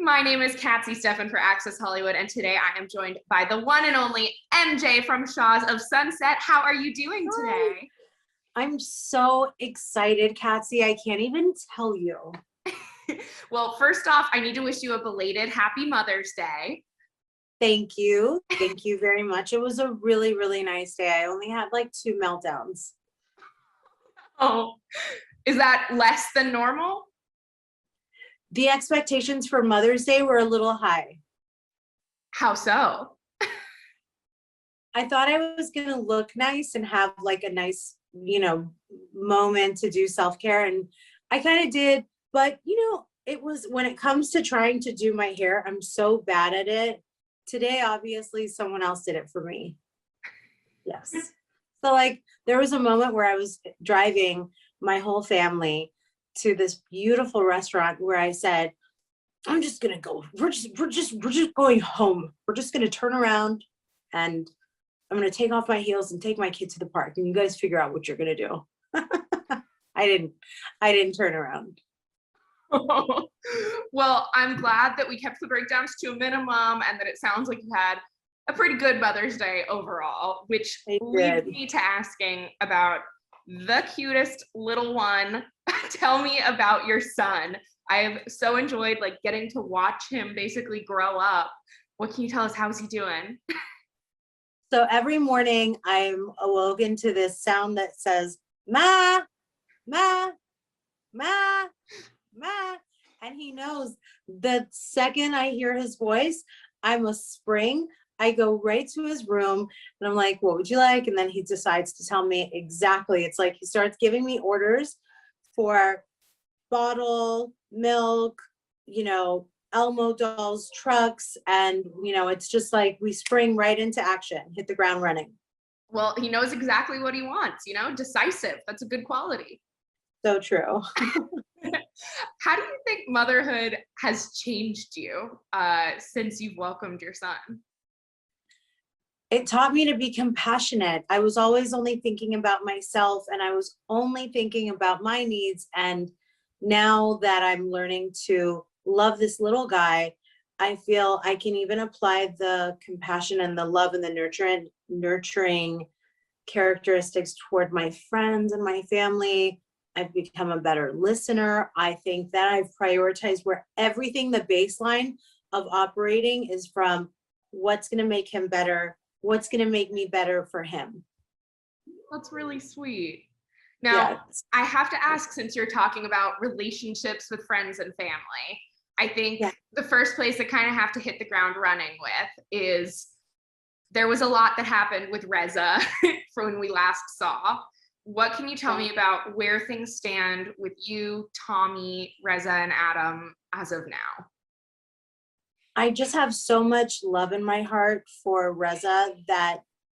My name is Katsy Steffen for Access Hollywood, and today I am joined by the one and only MJ from Shahs of Sunset. How are you doing today? I'm so excited, Katsy. I can't even tell you. Well, first off, I need to wish you a belated Happy Mother's Day. Thank you. Thank you very much. It was a really, really nice day. I only had like 2 meltdowns. Oh, is that less than normal? The expectations for Mother's Day were a little high. How so? I thought I was going to look nice and have like a nice, moment to do self-care. And I kind of did. But, it was when it comes to trying to do my hair, I'm so bad at it. Today, obviously, someone else did it for me. Yes. So like there was a moment where I was driving my whole family to this beautiful restaurant where I said, I'm just gonna go. We're just going home. We're just gonna turn around and I'm gonna take off my heels and take my kid to the park. And you guys figure out what you're gonna do. I didn't turn around. Well, I'm glad that we kept the breakdowns to a minimum and that it sounds like you had a pretty good Mother's Day overall, which leads me to asking about the cutest little one. Tell me about your son. I've so enjoyed like getting to watch him basically grow up. What can you tell us? How's he doing? So every morning I'm awoken to this sound that says, Ma, Ma, Ma, Ma. And he knows the second I hear his voice, I'm a spring. I go right to his room and I'm like, what would you like? And then he decides to tell me exactly. It's like he starts giving me orders for bottle, milk, Elmo dolls, trucks. And, it's just like we spring right into action, hit the ground running. Well, he knows exactly what he wants, decisive. That's a good quality. So true. How do you think motherhood has changed you since you've welcomed your son? It taught me to be compassionate. I was always only thinking about myself and I was only thinking about my needs. And now that I'm learning to love this little guy, I feel I can even apply the compassion and the love and the nurturing characteristics toward my friends and my family. I've become a better listener. I think that I've prioritized where everything, the baseline of operating is from what's going to make him better, what's going to make me better for him. That's really sweet. Now, yes. I have to ask, since you're talking about relationships with friends and family, I think the first place I kind of have to hit the ground running with is there was a lot that happened with Reza from when we last saw. What can you tell me about where things stand with you, Tommy, Reza, and Adam as of now? I just have so much love in my heart for Reza that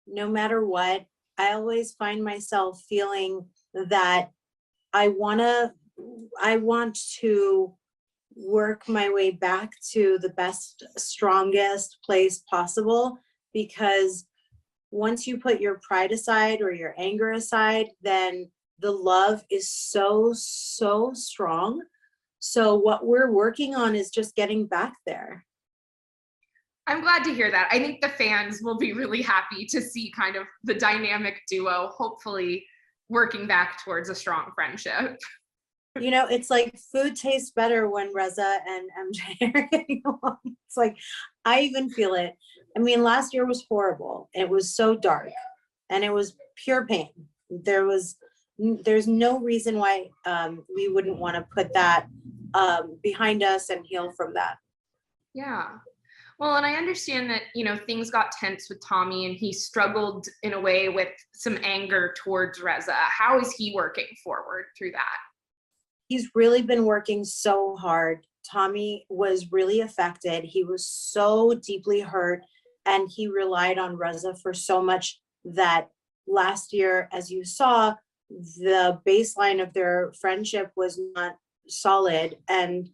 no matter what, I always find myself feeling that I want to work my way back to the best, strongest place possible, because once you put your pride aside or your anger aside, then the love is so, so strong. So what we're working on is just getting back there. I'm glad to hear that. I think the fans will be really happy to see kind of the dynamic duo, hopefully working back towards a strong friendship. It's like food tastes better when Reza and MJ are getting along. It's like, I even feel it. I mean, last year was horrible. It was so dark and it was pure pain. There's no reason why we wouldn't want to put that behind us and heal from that. Yeah. Well, and I understand that, things got tense with Tommy and he struggled in a way with some anger towards Reza. How is he working forward through that? He's really been working so hard. Tommy was really affected. He was so deeply hurt and he relied on Reza for so much that last year, as you saw, the baseline of their friendship was not solid. And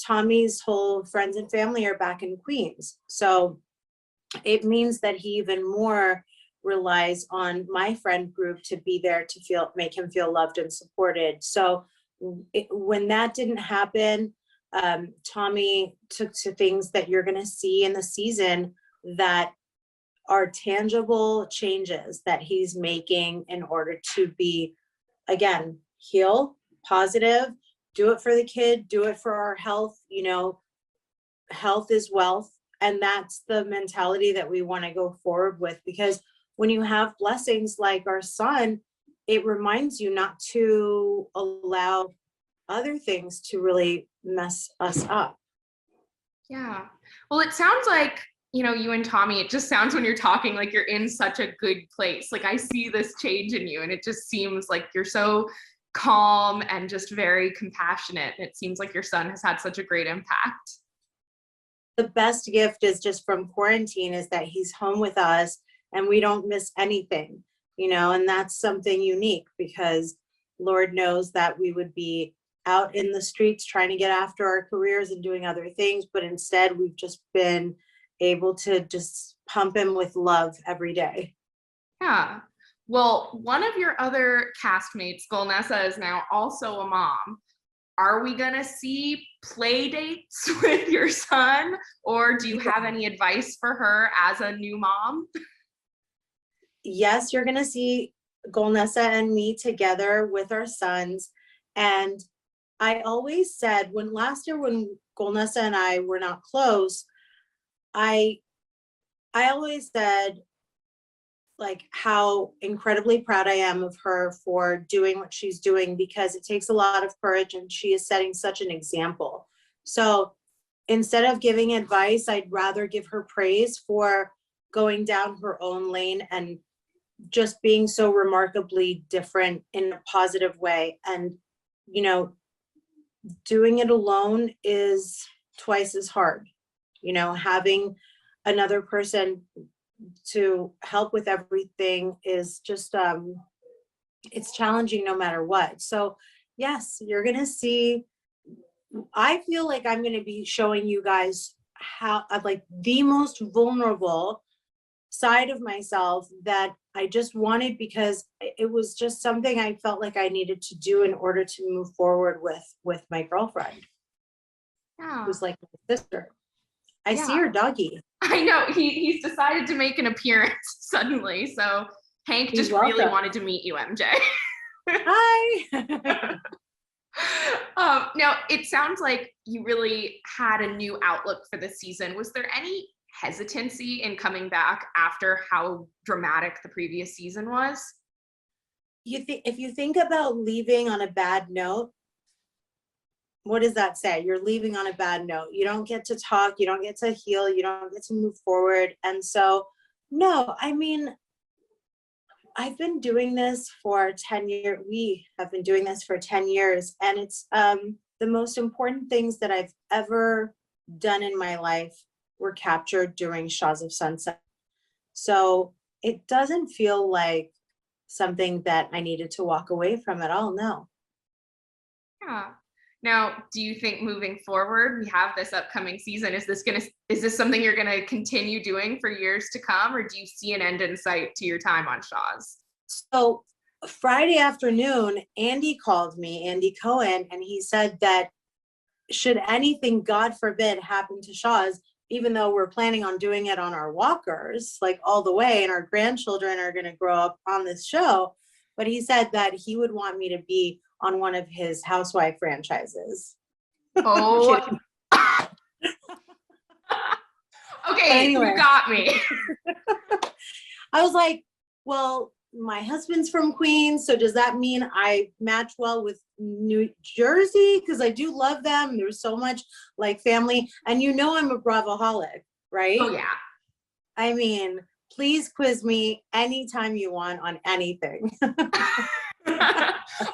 Tommy's whole friends and family are back in Queens. So it means that he even more relies on my friend group to be there to make him feel loved and supported. So when that didn't happen, Tommy took to things that you're going to see in the season that are tangible changes that he's making in order to be, again, heal, positive, do it for the kid, do it for our health. You know, health is wealth. And that's the mentality that we want to go forward with, because when you have blessings like our son, it reminds you not to allow other things to really mess us up. Yeah. Well, it sounds like, you know, you and Tommy, it just sounds when you're talking like you're in such a good place. Like I see this change in you, and it just seems like you're so calm and just very compassionate. It seems like your son has had such a great impact. The best gift is just from quarantine is that he's home with us and we don't miss anything, you know, and that's something unique, because Lord knows that we would be out in the streets trying to get after our careers and doing other things. But instead, we've just been able to just pump him with love every day. Yeah. Well, one of your other castmates, Golnesa, is now also a mom. Are we going to see play dates with your son, or do you have any advice for her as a new mom? Yes, you're going to see Golnesa and me together with our sons. And I always said, when last year when Golnesa and I were not close, I always said, like, how incredibly proud I am of her for doing what she's doing, because it takes a lot of courage and she is setting such an example. So instead of giving advice, I'd rather give her praise for going down her own lane and just being so remarkably different in a positive way. And, you know, doing it alone is twice as hard. You know, having another person to help with everything is just, it's challenging no matter what. So yes, you're going to see, I feel like I'm going to be showing you guys how, like, the most vulnerable side of myself that I just wanted, because it was just something I felt like I needed to do in order to move forward with my girlfriend. Yeah. Who's like my sister. I Yeah. see her doggy. I know he's decided to make an appearance suddenly. So Hank just really wanted to meet you, MJ. Hi. Now it sounds like you really had a new outlook for the season. Was there any hesitancy in coming back after how dramatic the previous season was? If you think about leaving on a bad note, what does that say? You're leaving on a bad note. You don't get to talk, you don't get to heal, you don't get to move forward. And so, no, I mean, I've been doing this for 10 years. We have been doing this for 10 years. And it's the most important things that I've ever done in my life were captured during Shahs of Sunset. So it doesn't feel like something that I needed to walk away from at all. No. Yeah. Now, do you think moving forward, we have this upcoming season, is this something you're going to continue doing for years to come, or do you see an end in sight to your time on Shahs? So Friday afternoon, Andy called me, Andy Cohen, and he said that should anything, God forbid, happen to Shahs, even though we're planning on doing it on our walkers, like all the way, and our grandchildren are going to grow up on this show, but he said that he would want me to be on one of his housewife franchises. Oh. Okay, anyway. You got me. I was like, well, my husband's from Queens, so does that mean I match well with New Jersey? Because I do love them. There's so much like family. And you know I'm a Bravoholic, right? Oh, yeah. I mean, please quiz me anytime you want on anything.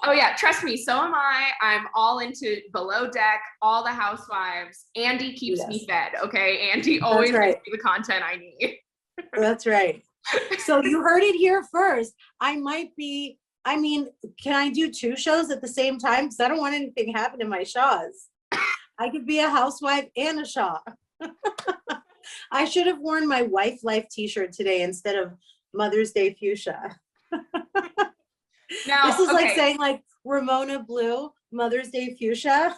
Oh yeah, trust me, so am I. I'm all into Below Deck, all the housewives. Andy keeps me fed, okay? Andy always gives me the content I need. That's right. So you heard it here first. I mean, can I do 2 shows at the same time? Because I don't want anything to happen to my Shahs. I could be a housewife and a Shah. I should have worn my Wife Life t-shirt today instead of Mother's Day fuchsia. Now, this is like saying like Ramona Blue, Mother's Day fuchsia.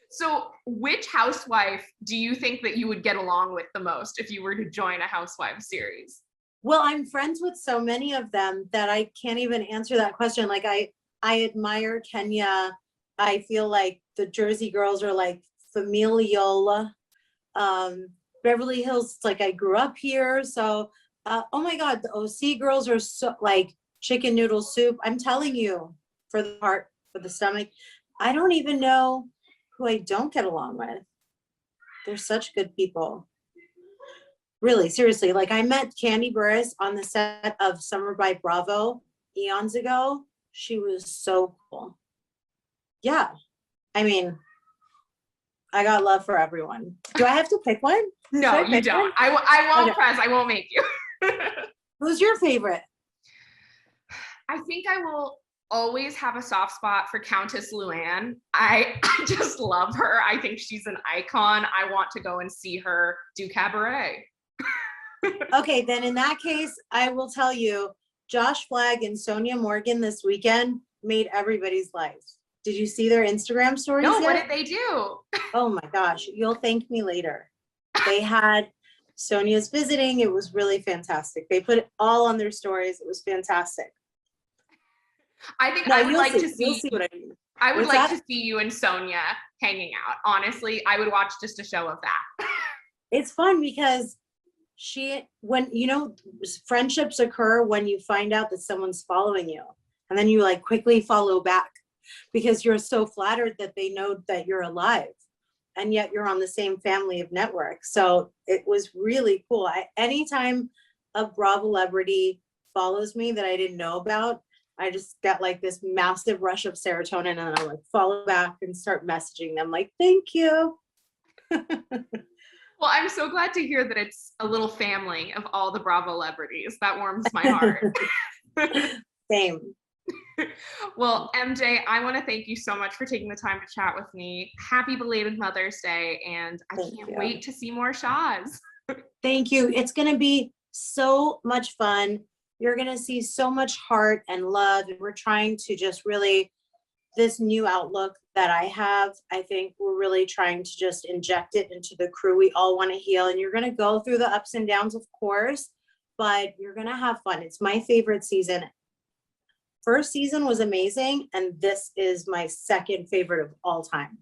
So which housewife do you think that you would get along with the most if you were to join a Housewives series? Well, I'm friends with so many of them that I can't even answer that question. Like I admire Kenya. I feel like the Jersey girls are like familial. Beverly Hills, it's like I grew up here. So, oh my God, the OC girls are so like chicken noodle soup. I'm telling you, for the heart, for the stomach. I don't even know who I don't get along with. They're such good people. Really, seriously. Like I met Candy Burris on the set of Summer by Bravo eons ago. She was so cool. Yeah. I mean, I got love for everyone. Do I have to pick one? No, you don't. One? I won't press. I won't make you. Who's your favorite? I think I will always have a soft spot for Countess Luann. I just love her. I think she's an icon. I want to go and see her do cabaret. Okay, then in that case, I will tell you, Josh Flagg and Sonia Morgan this weekend made everybody's life. Did you see their Instagram stories? No, yet? What did they do? Oh my gosh, you'll thank me later. They had Sonia's visiting. It was really fantastic. They put it all on their stories. It was fantastic. I think I would like to see. You'll see what I mean. I would like to see you and Sonia hanging out. Honestly, I would watch just a show of that. It's fun because when friendships occur when you find out that someone's following you, and then you like quickly follow back because you're so flattered that they know that you're alive, and yet you're on the same family of networks. So it was really cool. Anytime a Bravo celebrity follows me that I didn't know about, I just get like this massive rush of serotonin, and I like follow back and start messaging them like, thank you. Well, I'm so glad to hear that it's a little family of all the Bravo celebrities. That warms my heart. Same. Well, MJ, I want to thank you so much for taking the time to chat with me. Happy belated Mother's Day, and I can't wait to see more Shahs. Thank you. It's going to be so much fun. You're going to see so much heart and love. And we're trying to just really, this new outlook that I have, I think we're really trying to just inject it into the crew. We all want to heal, and you're going to go through the ups and downs, of course, but you're going to have fun. It's my favorite season. First season was amazing, and this is my second favorite of all time.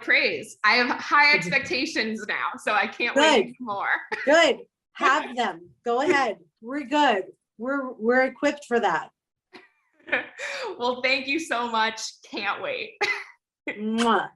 Praise. I have high expectations now, so I can't wait for more. Good. Have them. Go ahead. We're good. We're equipped for that. Well, thank you so much. Can't wait. Mwah.